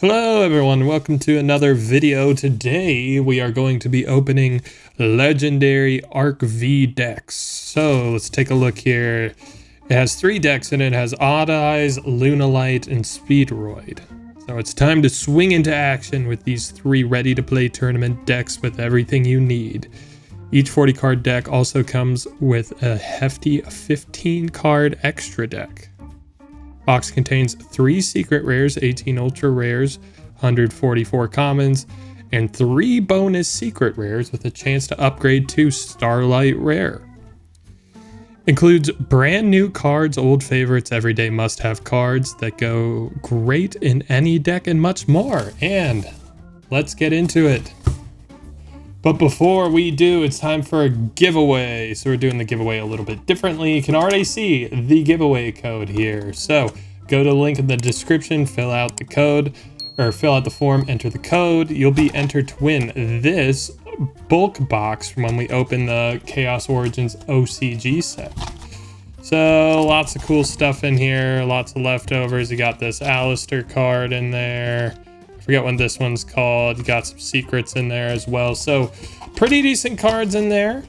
Hello everyone, welcome to another video. Today we are going to be opening legendary Arc V decks. So let's take a look here. It has 3 decks in it. It has Odd Eyes, Lunalight, and Speedroid. So it's time to swing into action with these 3 ready to play tournament decks with everything you need. Each 40 card deck also comes with a hefty 15 card extra deck. Box contains 3 secret rares, 18 ultra rares, 144 commons, and 3 bonus secret rares with a chance to upgrade to Starlight Rare. Includes brand new cards, old favorites, everyday must-have cards that go great in any deck, and much more. And let's get into it. But before we do, it's time for a giveaway. So we're doing the giveaway a little bit differently. You can already see the giveaway code here. So go to the link in the description, fill out the code, or fill out the form, enter the code. You'll be entered to win this bulk box from when we open the Chaos Origins OCG set. So lots of cool stuff in here, lots of leftovers. You got this Alistair card in there. Forget what this one's called. You got some secrets in there as well. So pretty decent cards in there.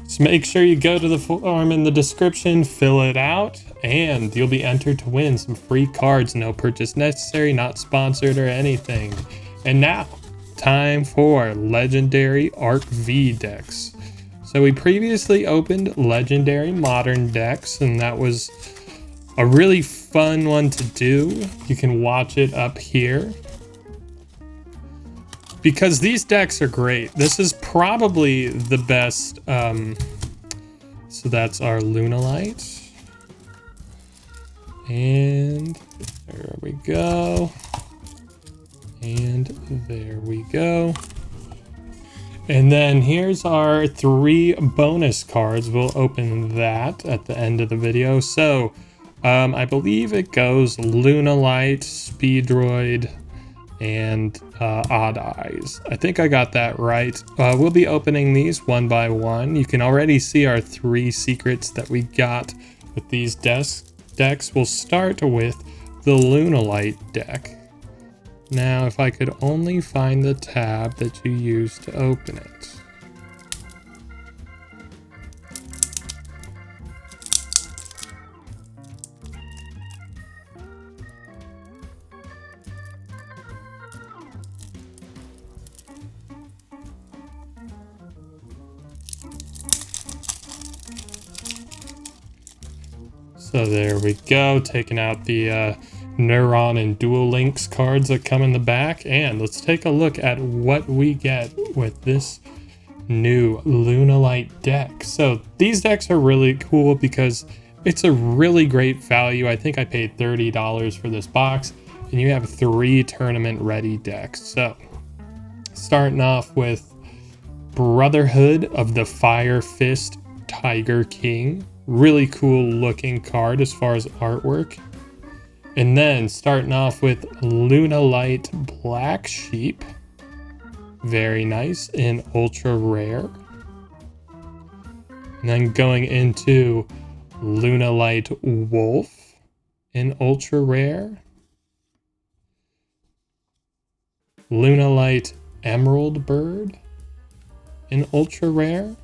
Just make sure you go to the form in the description, fill it out, and you'll be entered to win some free cards. No purchase necessary, not sponsored or anything. And now, time for legendary Arc V decks. So we previously opened legendary modern decks, and that was a really fun one to do. You can watch it up here, because these decks are great. This is probably the best. So that's our Lunalight. And there we go. And there we go. And then here's our 3 bonus cards. We'll open that at the end of the video. So I believe it goes Lunalight, Speedroid, and Odd Eyes. I think I got that right. We'll be opening these one by one. You can already see our 3 secrets that we got with these decks. We'll start with the Lunalight deck. Now, if I could only find the tab that you used to open it. So there we go, taking out the Neuron and Dual Links cards that come in the back. And let's take a look at what we get with this new Lunalight deck. So these decks are really cool because it's a really great value. I think I paid $30 for this box, and you have 3 tournament ready decks. So starting off with Brotherhood of the Fire Fist Tiger King. Really cool looking card as far as artwork. And then starting off with Lunalight Black Sheep. Very nice in ultra rare. And then going into Lunalight Wolf in ultra rare. Lunalight Emerald Bird in ultra rare.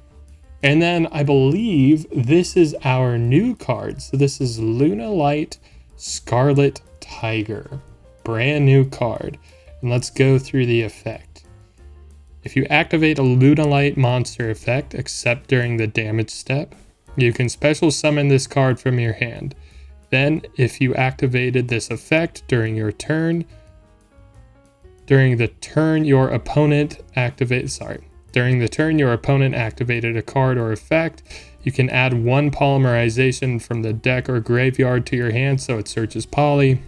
And then I believe this is our new card. So this is Lunalight Scarlet Tiger. Brand new card. And let's go through the effect. If you activate a Lunalight monster effect, except during the damage step, you can special summon this card from your hand. Then, if you activated this effect during your turn, during the turn your opponent activated a card or effect, you can add 1 polymerization from the deck or graveyard to your hand, so it searches poly.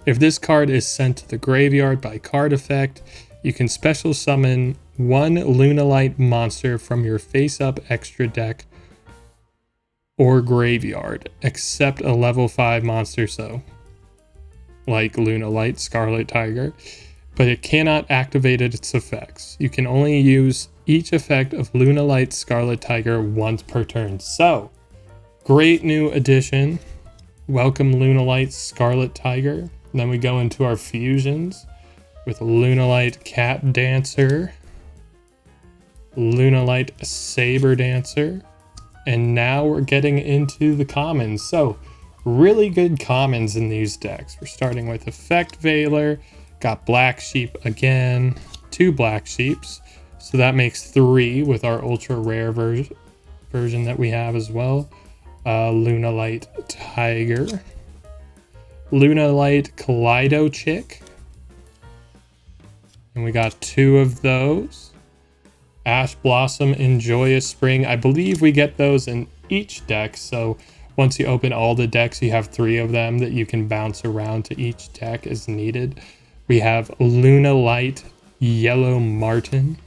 If this card is sent to the graveyard by card effect, you can special summon 1 Lunalight monster from your face-up extra deck or graveyard, except a level 5 monster, so like Lunalight Scarlet Tiger. But it cannot activate its effects. You can only use each effect of Lunalight Scarlet Tiger once per turn. So, great new addition. Welcome Lunalight Scarlet Tiger. Then we go into our fusions with Lunalight Cat Dancer, Lunalight Saber Dancer, and now we're getting into the commons. So really good commons in these decks. We're starting with Effect Veiler, got Black Sheep again, 2 Black Sheeps, so that makes 3 with our ultra rare version that we have as well. Lunalight Tiger, Lunalight Kaleido Chick, and we got 2 of those. Ash Blossom and Joyous Spring. I believe we get those in each deck, so once you open all the decks, you have 3 of them that you can bounce around to each deck as needed. We have Lunalight Yellow Martin,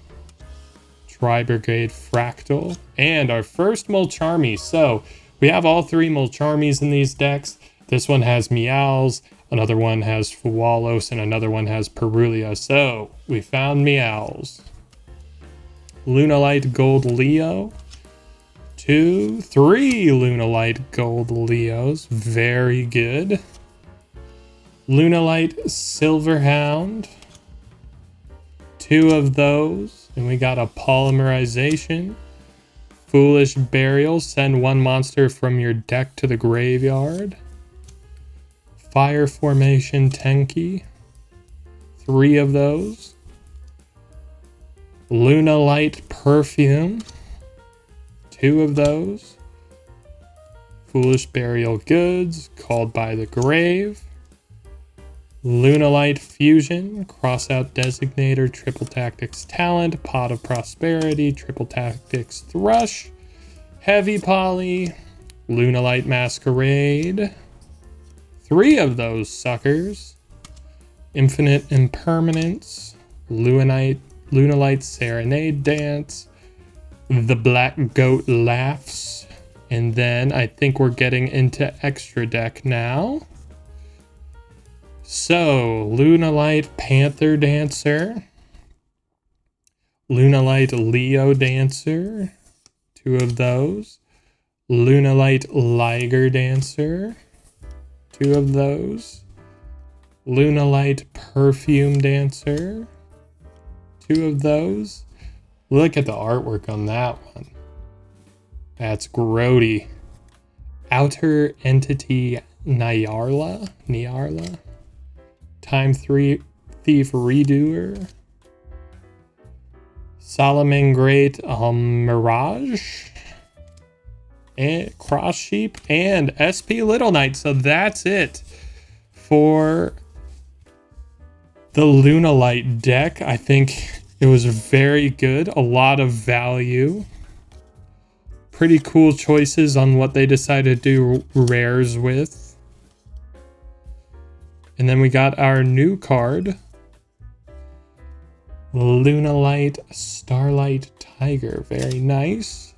Tri-Brigade Fractal, and our first Mulcharmy. So we have all 3 Mulcharmies in these decks. This one has Meows, another one has Fuwalos, and another one has Perulia. So we found Meows. Lunalight Gold Leo, 2, 3 Lunalight Gold Leos, very good. Lunalight Silverhound, 2 of those, and we got a Polymerization. Foolish Burial, send 1 monster from your deck to the graveyard. Fire Formation Tenki, 3 of those. Lunalight Perfume, 2 of those. Foolish Burial Goods, Called by the Grave. Lunalight Fusion, Crossout Designator, Triple Tactics Talent, Pot of Prosperity, Triple Tactics Thrush, Heavy Poly, Lunalight Masquerade, 3 of those suckers. Infinite Impermanence, Lunalight Serenade Dance, The Black Goat Laughs, and then I think we're getting into extra deck now. So, Lunalight Panther Dancer, Lunalight Leo Dancer, 2 of those. Lunalight Liger Dancer, 2 of those. Lunalight Perfume Dancer, 2 of those. Look at the artwork on that one. That's grody. Outer Entity Nyarla. Time 3 Thief Redoer. Solomon Great Mirage. And Cross Sheep and SP Little Knight. So that's it for the Lunalight deck. I think it was very good. A lot of value. Pretty cool choices on what they decided to do rares with. And then we got our new card, Lunalight Starlight Tiger. Very nice.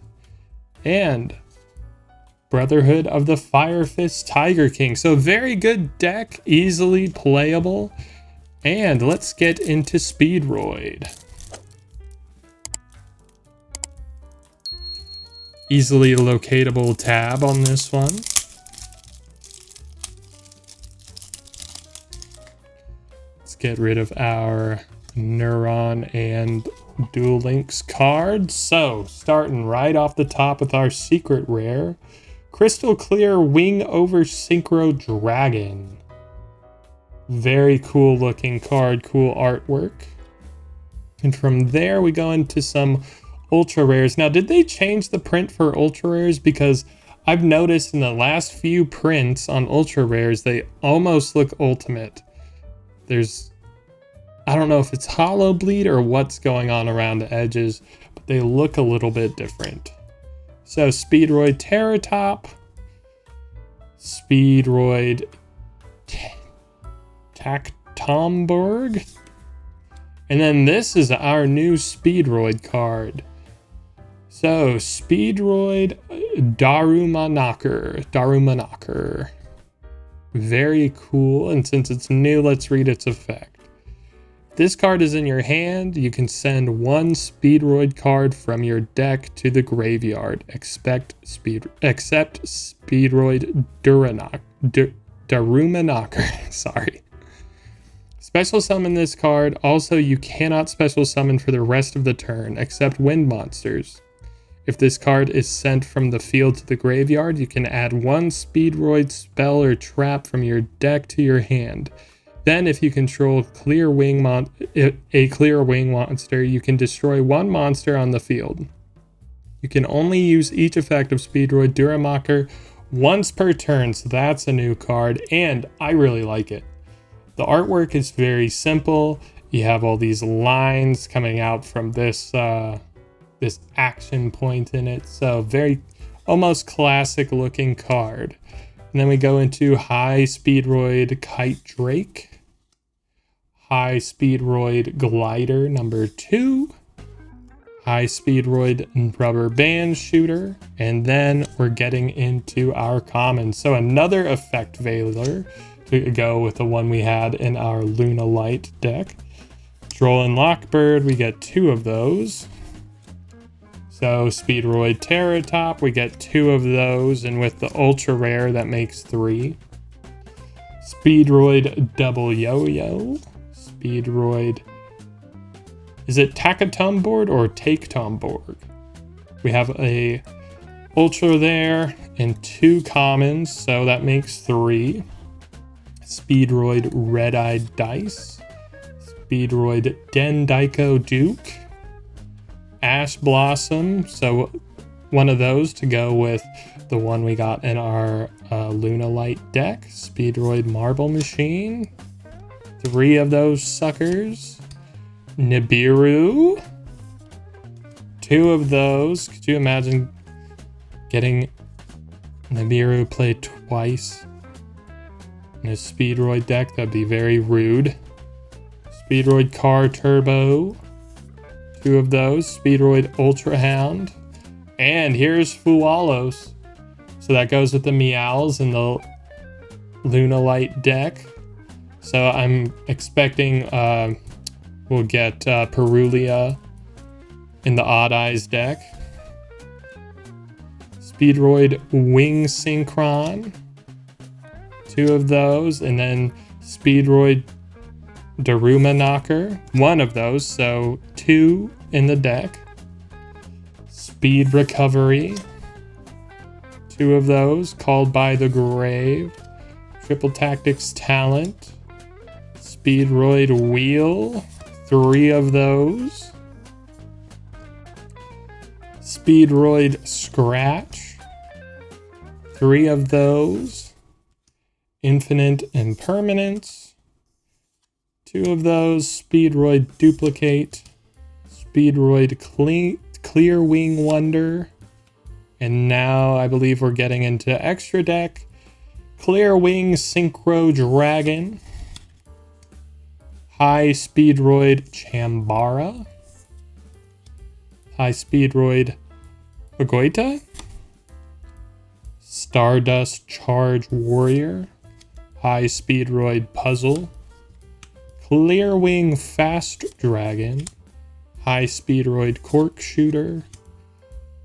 And Brotherhood of the Fire Fist Tiger King. So very good deck, easily playable. And let's get into Speedroid. Easily locatable tab on this one. Let's get rid of our Neuron and Duel Links cards. So, starting right off the top with our secret rare, Crystal Clear Wing Over Synchro Dragon. Very cool looking card, cool artwork. And from there we go into some ultra rares. Now, did they change the print for ultra rares? Because I've noticed in the last few prints on ultra rares, they almost look ultimate. I don't know if it's hollow bleed or what's going on around the edges, but they look a little bit different. So Speedroid Terratop, Speedroid Tactomberg, and then this is our new Speedroid card. So Speedroid Darumaknocker. Very cool, and since it's new, let's read its effect. This card is in your hand. You can send 1 Speedroid card from your deck to the graveyard. Except Speedroid Darumaknocker. Sorry. Special summon this card. Also, you cannot special summon for the rest of the turn except wind monsters. If this card is sent from the field to the graveyard, you can add one Speedroid spell or trap from your deck to your hand. Then, if you control a clear wing monster, you can destroy one monster on the field. You can only use each effect of Speedroid Darumaknocker once per turn, so that's a new card, and I really like it. The artwork is very simple. You have all these lines coming out from this this action point in it, so very almost classic looking card. And then we go into High Speedroid Kite Drake, High Speedroid Glider number 2, High Speedroid Rubber Band Shooter, and then we're getting into our commons. So another effect Veiler to go with the one we had in our Lunalight deck. Droll and Lockbird, we get 2 of those. So Speedroid Terratop, we get 2 of those, and with the Ultra Rare, that makes 3. Speedroid Double Yo-Yo. Speedroid... Is it Takatomborg or Take-Tomborg? We have a Ultra there and 2 commons, so that makes 3. Speedroid Red-Eyed Dice. Speedroid Dendaiko Duke. Ash Blossom, so one of those to go with the one we got in our Lunalight deck. Speedroid Marble Machine. 3 of those suckers. Nibiru. 2 of those. Could you imagine getting Nibiru played twice in a Speedroid deck? That'd be very rude. Speedroid Car Turbo. 2 of those. Speedroid Ultra Hound. And here's Fualos. So that goes with the Meows in the Lunalight deck. So I'm expecting we'll get Perulia in the Odd Eyes deck. Speedroid Wing Synchron. 2 of those. And then Speedroid Darumaknocker, 1 of those, so 2 in the deck. Speed Recovery, 2 of those. Called by the Grave. Triple Tactics Talent. Speedroid Wheel, 3 of those. Speedroid Scratch, 3 of those. Infinite Impermanence, 2 of those. Speedroid Duplicate. Speedroid Clear Wing Wonder. And now I believe we're getting into extra deck. Clear Wing Synchro Dragon. High Speedroid Chambara. High Speedroid Agoita. Stardust Charge Warrior. High Speedroid Puzzle. Clear Wing Fast Dragon. High Speedroid Cork Shooter.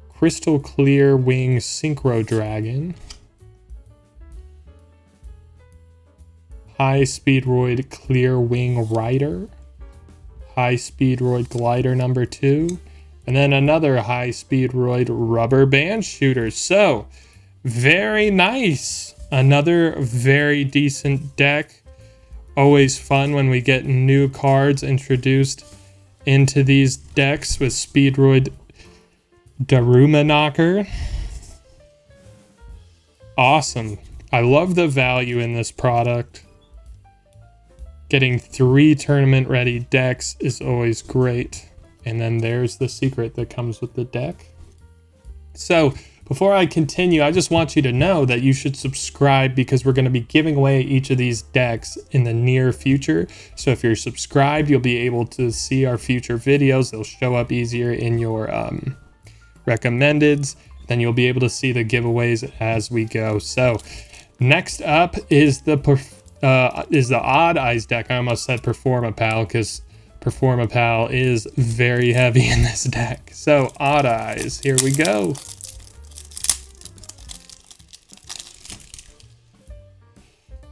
Crystal Clear Wing Synchro Dragon. High Speedroid Clear Wing Rider. High Speedroid Glider number 2. And then another High Speedroid Rubber Band Shooter. So, very nice. Another very decent deck. Always fun when we get new cards introduced into these decks with Speedroid Darumaknocker. Awesome. I love the value in this product. Getting 3 tournament ready decks is always great. And then there's the secret that comes with the deck. So before I continue, I just want you to know that you should subscribe because we're going to be giving away each of these decks in the near future. So if you're subscribed, you'll be able to see our future videos. They'll show up easier in your recommendeds. Then you'll be able to see the giveaways as we go. So next up is the Odd Eyes deck. I almost said Performapal because Performapal is very heavy in this deck. So Odd Eyes, here we go.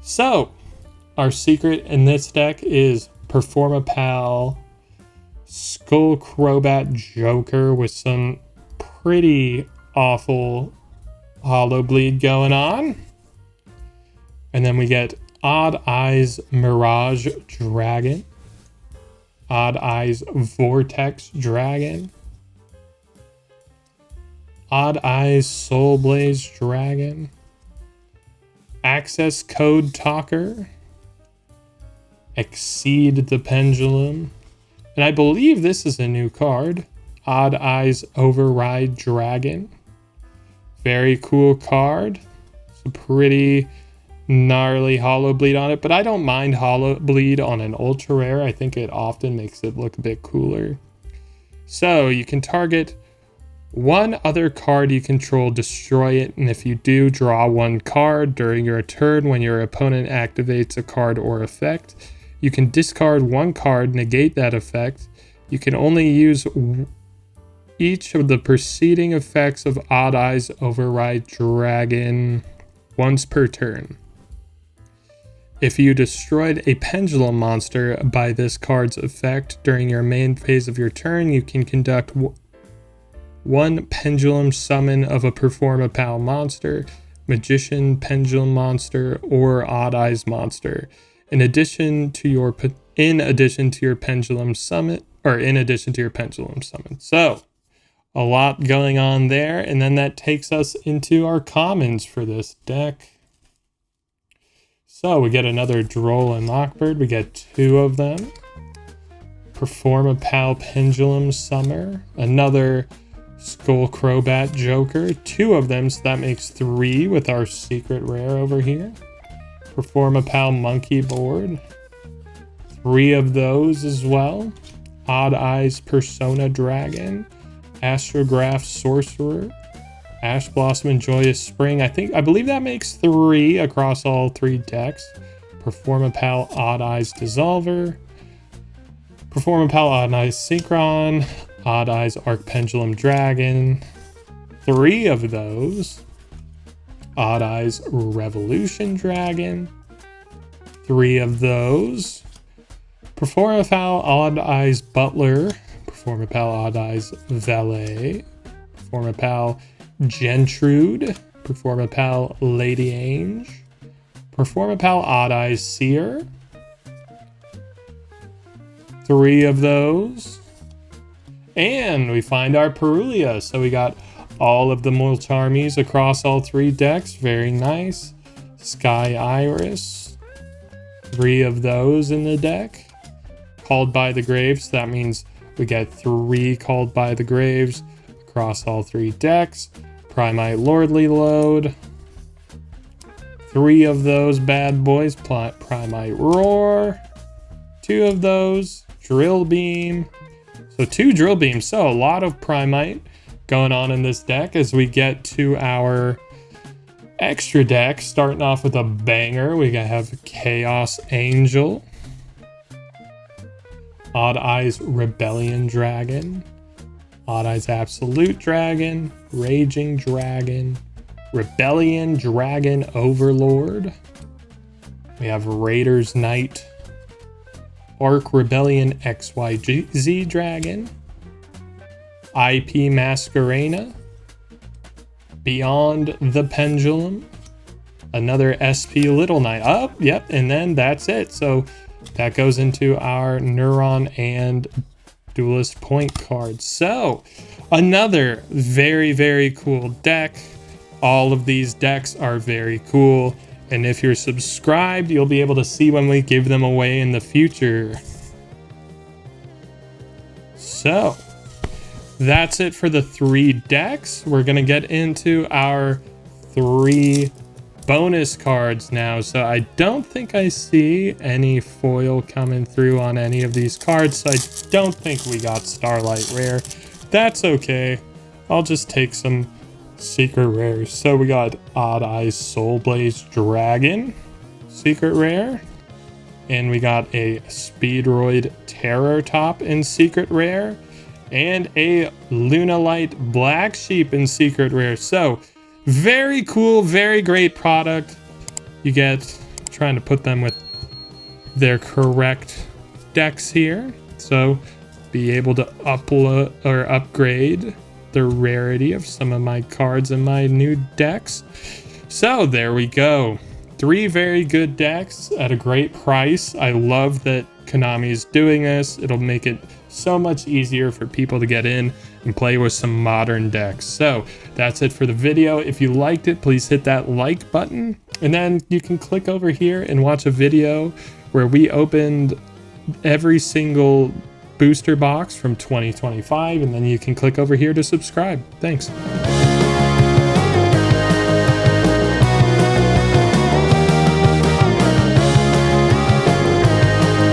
So Our secret in this deck is Performapal Skull Crobat Joker with some pretty awful Hollow Bleed going on. And then we get Odd Eyes Mirage Dragon, Odd Eyes Vortex Dragon, Odd Eyes Soul Blaze Dragon, Accesscode Talker, Exceed the Pendulum, and I believe this is a new card, Odd Eyes Override Dragon. Very cool card. It's a pretty gnarly Hollow Bleed on it, but I don't mind Hollow Bleed on an ultra rare. I think it often makes it look a bit cooler. So you can target one other card you control, destroy it, and if you do, draw one card during your turn. When your opponent activates a card or effect, you can discard one card, negate that effect. You can only use each of the preceding effects of Odd Eyes Override Dragon once per turn. If you destroyed a pendulum monster by this card's effect during your main phase of your turn, you can conduct one pendulum summon of a Performapal monster, Magician Pendulum monster, or Odd Eyes monster. In addition to your pendulum summon. So, a lot going on there, and then that takes us into our commons for this deck. So we get another Droll and Lockbird. We get two of them. Performapal Pendulum Summer. Another Skull Crobat Joker. Two of them, so that makes three with our secret rare over here. Performapal Monkey Board. Three of those as well. Odd Eyes Persona Dragon. Astrograph Sorcerer. Ash Blossom Joyous Spring. I believe that makes three across all three decks. Performapal Odd Eyes Dissolver. Performapal Odd Eyes Synchron. Odd Eyes Arc Pendulum Dragon. Three of those. Odd Eyes Revolution Dragon. Three of those. Performapal Odd Eyes Butler. Performapal Odd Eyes Valet. Performapal Gentrude. Performapal Lady Ange. Performapal Odd Eyes Seer. Three of those. And we find our Perulia. So we got all of the Mulcharmies across all three decks. Very nice. Sky Iris. Three of those in the deck. Called by the Graves. That means we get three Called by the Graves across all three decks. Primite Lordly Load. Three of those bad boys. Primite Roar. Two of those. Drill Beam. So two Drill Beams. So a lot of Primite going on in this deck as we get to our extra deck. Starting off with a banger. We have Chaos Angel. Odd Eyes Rebellion Dragon. Odd Eyes Absolute Dragon. Raging Dragon. Rebellion Dragon Overlord. We have Raiders Knight. Arc Rebellion XYZ Dragon. IP Masquerena. Beyond the Pendulum. Another SP Little Knight. Oh, yep, and then that's it. So that goes into our Neuron and Duelist point cards. So another very, very cool deck. All of these decks are very cool. And if you're subscribed, you'll be able to see when we give them away in the future. So that's it for the three decks. We're going to get into our three bonus cards now. So I don't think I see any foil coming through on any of these cards. So I don't think we got Starlight Rare. That's okay. I'll just take some secret rares. So we got Odd Eyes Soul Blaze Dragon, secret rare. And we got a Speedroid Terror Top in secret rare. And a Lunalight Black Sheep in secret rare. So very cool, very great product. You get, trying to put them with their correct decks here. So be able to upload or upgrade the rarity of some of my cards in my new decks. So there we go. 3 very good decks at a great price. I love that Konami is doing this. It'll make it so much easier for people to get in and play with some modern decks. So that's it for the video. If you liked it, please hit that like button, and then you can click over here and watch a video where we opened every single booster box from 2025, and then you can click over here to subscribe. Thanks.